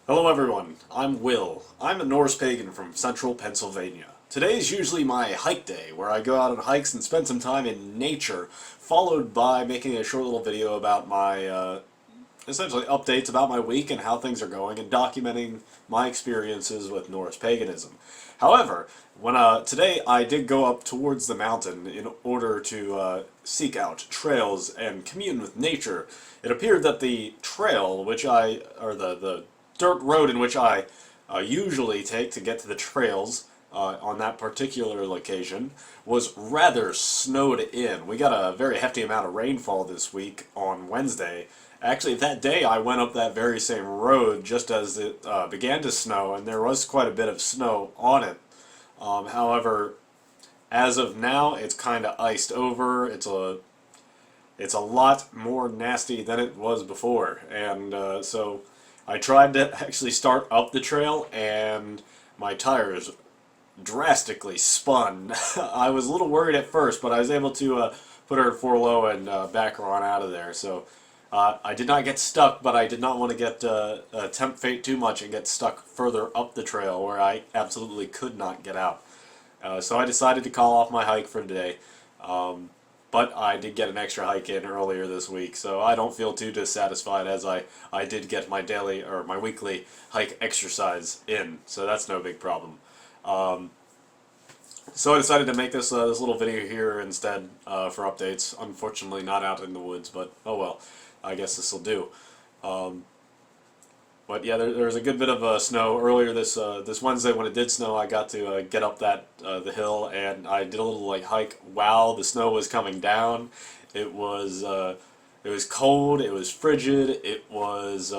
Hello everyone, I'm Will. I'm a Norse pagan from central Pennsylvania. Today is usually my hike day, where I go out on hikes and spend some time in nature, followed by making a short little video about my, essentially updates about my week and how things are going, and documenting my experiences with Norse paganism. However, today I did go up towards the mountain in order to seek out trails and commune with nature. It appeared that the trail, or the dirt road in which I usually take to get to the trails on that particular location, was rather snowed in. We got a very hefty amount of rainfall this week on Wednesday. Actually, that day I went up that very same road just as it began to snow, and there was quite a bit of snow on it. However, as of now, it's kind of iced over. It's a lot more nasty than it was before, and so I tried to actually start up the trail, and my tires drastically spun. I was a little worried at first, but I was able to put her at 4 low and back her on out of there. So I did not get stuck, but I did not want to tempt fate too much and get stuck further up the trail where I absolutely could not get out. So I decided to call off my hike for today. But I did get an extra hike in earlier this week, so I don't feel too dissatisfied, as I did get my daily or my weekly hike exercise in, so that's no big problem. So I decided to make this little video here instead for updates. Unfortunately, not out in the woods, but oh well, I guess this will do. But yeah, there was a good bit of snow earlier this Wednesday. When it did snow, I got to get up the hill, and I did a little hike while the snow was coming down. It was cold. It was frigid. It was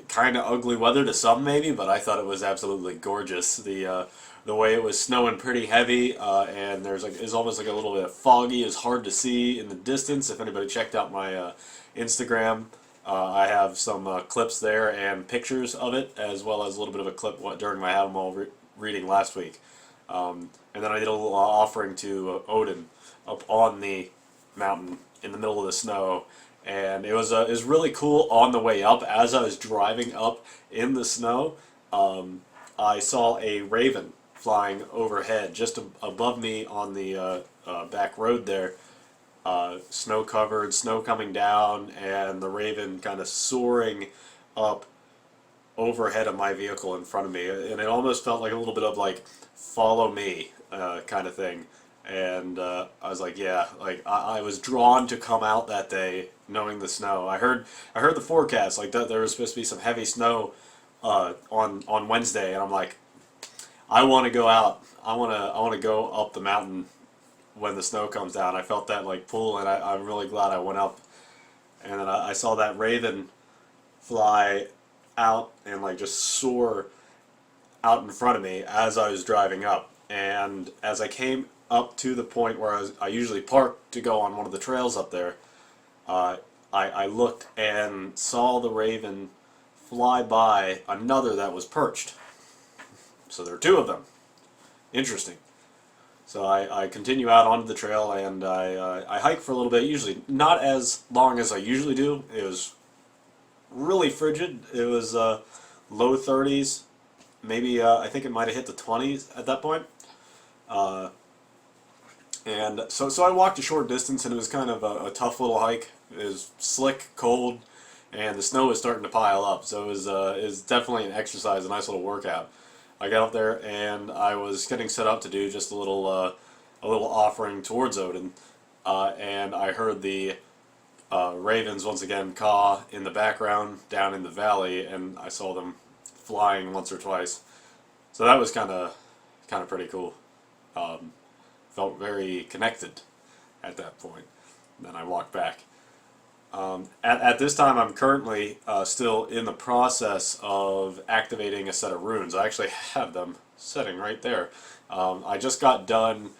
kind of ugly weather to some maybe, but I thought it was absolutely gorgeous. The way it was snowing pretty heavy, and it's almost like a little bit foggy. It's hard to see in the distance. If anybody checked out my Instagram. I have some clips there and pictures of it, as well as a little bit of a clip during my Have 'em All reading last week. And then I did a little offering to Odin up on the mountain in the middle of the snow. And it was really cool on the way up. As I was driving up in the snow, I saw a raven flying overhead just above me on the back road there. Snow covered, snow coming down, and the raven kind of soaring up overhead of my vehicle in front of me, and it almost felt like a little bit of follow me kind of thing. And I was like, yeah, I was drawn to come out that day knowing the snow. I heard the forecast that there was supposed to be some heavy snow on Wednesday, and I'm like, I want to go out. I want to go up the mountain when the snow comes down. I felt that pull, and I'm really glad I went up. And then I saw that raven fly out and just soar out in front of me as I was driving up. And as I came up to the point where I usually park to go on one of the trails up there, I looked and saw the raven fly by another that was perched. So there are two of them. Interesting. So I continue out onto the trail, and I hike for a little bit, usually not as long as I usually do. It was really frigid. It was low 30s, maybe I think it might have hit the 20s at that point. And so I walked a short distance, and it was kind of a tough little hike. It was slick, cold, and the snow was starting to pile up. So it was definitely an exercise, a nice little workout. I got up there, and I was getting set up to do just a little offering towards Odin, and I heard the ravens once again caw in the background down in the valley, and I saw them flying once or twice. So that was kind of pretty cool. Felt very connected at that point. Then I walked back. At this time, I'm currently still in the process of activating a set of runes. I actually have them sitting right there. I just got done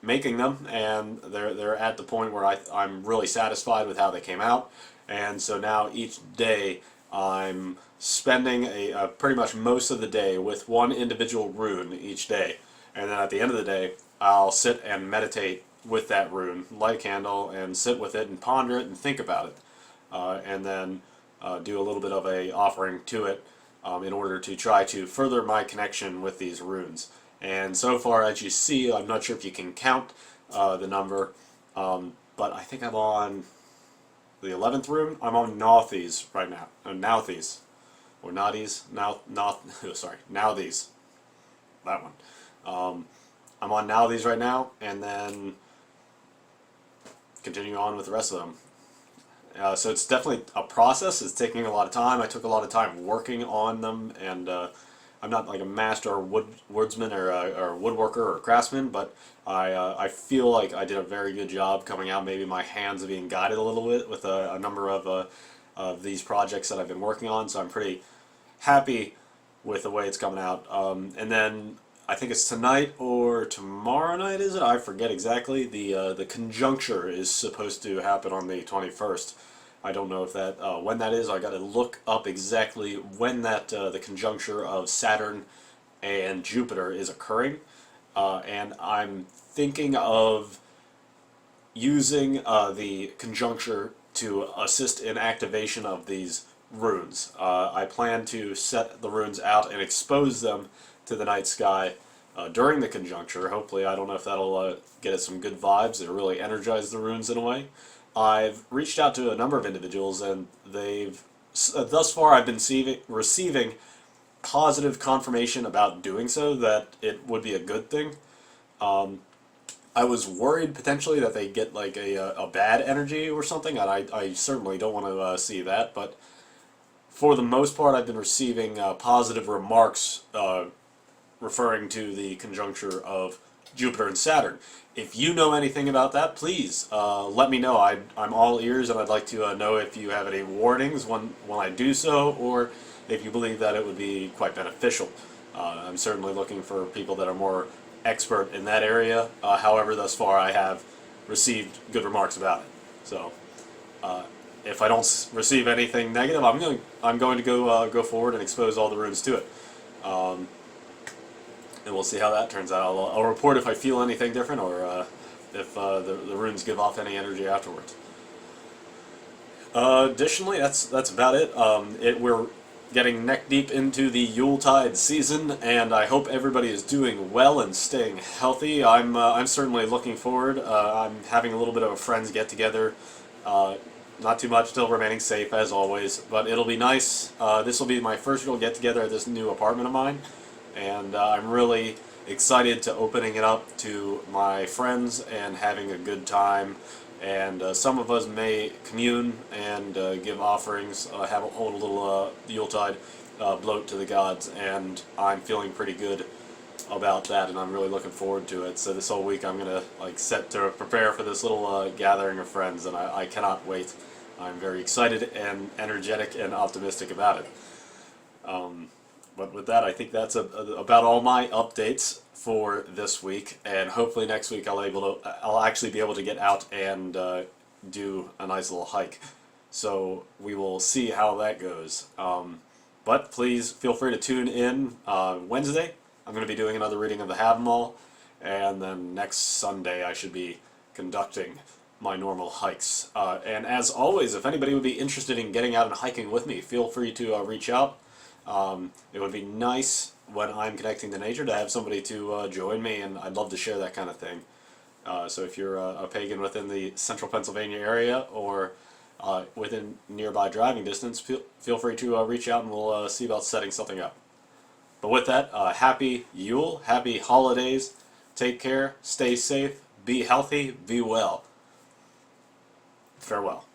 making them, and they're at the point where I'm really satisfied with how they came out. And so now each day I'm spending pretty much most of the day with one individual rune each day. And then at the end of the day, I'll sit and meditate with that rune, light a candle, and sit with it and ponder it and think about it. And then do a little bit of a offering to it in order to try to further my connection with these runes. And so far, as you see, I'm not sure if you can count the number, but I think I'm on the 11th rune. I'm on Nauthies right now. Nauthies. Or Naughties. Sorry, Nauthies. That one. I'm on Nauthies right now, and then continue on with the rest of them. So it's definitely a process. It's taking a lot of time. I took a lot of time working on them, and I'm not like a master woodsman or woodworker or craftsman, but I feel like I did a very good job coming out. Maybe my hands are being guided a little bit with a number of these projects that I've been working on, so I'm pretty happy with the way it's coming out. And then I think it's tonight or tomorrow night, is it? I forget exactly. The conjuncture is supposed to happen on the 21st. I don't know if that when that is. I got to look up exactly when that the conjuncture of Saturn and Jupiter is occurring, and I'm thinking of using the conjuncture to assist in activation of these runes. I plan to set the runes out and expose them to the night sky during the conjuncture. Hopefully, I don't know if that'll get us some good vibes or really energize the runes in a way. I've reached out to a number of individuals, and they've thus far I've been receiving positive confirmation about doing so, that it would be a good thing. I was worried potentially that they get like a bad energy or something, and I certainly don't want to see that, but for the most part I've been receiving positive remarks referring to the conjuncture of Jupiter and Saturn. If you know anything about that, please let me know. I'm all ears, and I'd like to know if you have any warnings when I do so, or if you believe that it would be quite beneficial. I'm certainly looking for people that are more expert in that area. However, thus far I have received good remarks about it. So if I don't receive anything negative, I'm going to go forward and expose all the runes to it. And we'll see how that turns out. I'll report if I feel anything different, or if the runes give off any energy afterwards. Additionally, that's about it. We're getting neck deep into the Yuletide season, and I hope everybody is doing well and staying healthy. I'm certainly looking forward. I'm having a little bit of a friends get together. Not too much, still remaining safe as always, but it'll be nice. This will be my first real get together at this new apartment of mine, and I'm really excited to opening it up to my friends and having a good time. And some of us may commune and give offerings, hold a little Yuletide bloat to the gods, and I'm feeling pretty good about that, and I'm really looking forward to it. So this whole week I'm gonna set to prepare for this little gathering of friends, and I cannot wait. I'm very excited and energetic and optimistic about it. But with that, I think that's about all my updates for this week, and hopefully next week I'll actually be able to get out and do a nice little hike. So we will see how that goes. But please feel free to tune in Wednesday. I'm going to be doing another reading of the Have 'em All, and then next Sunday I should be conducting my normal hikes. And as always, if anybody would be interested in getting out and hiking with me, feel free to reach out. It would be nice when I'm connecting to nature to have somebody to join me, and I'd love to share that kind of thing. So if you're a pagan within the central Pennsylvania area, or within nearby driving distance, feel free to reach out, and we'll see about setting something up. But with that, happy Yule, happy holidays, take care, stay safe, be healthy, be well. Farewell.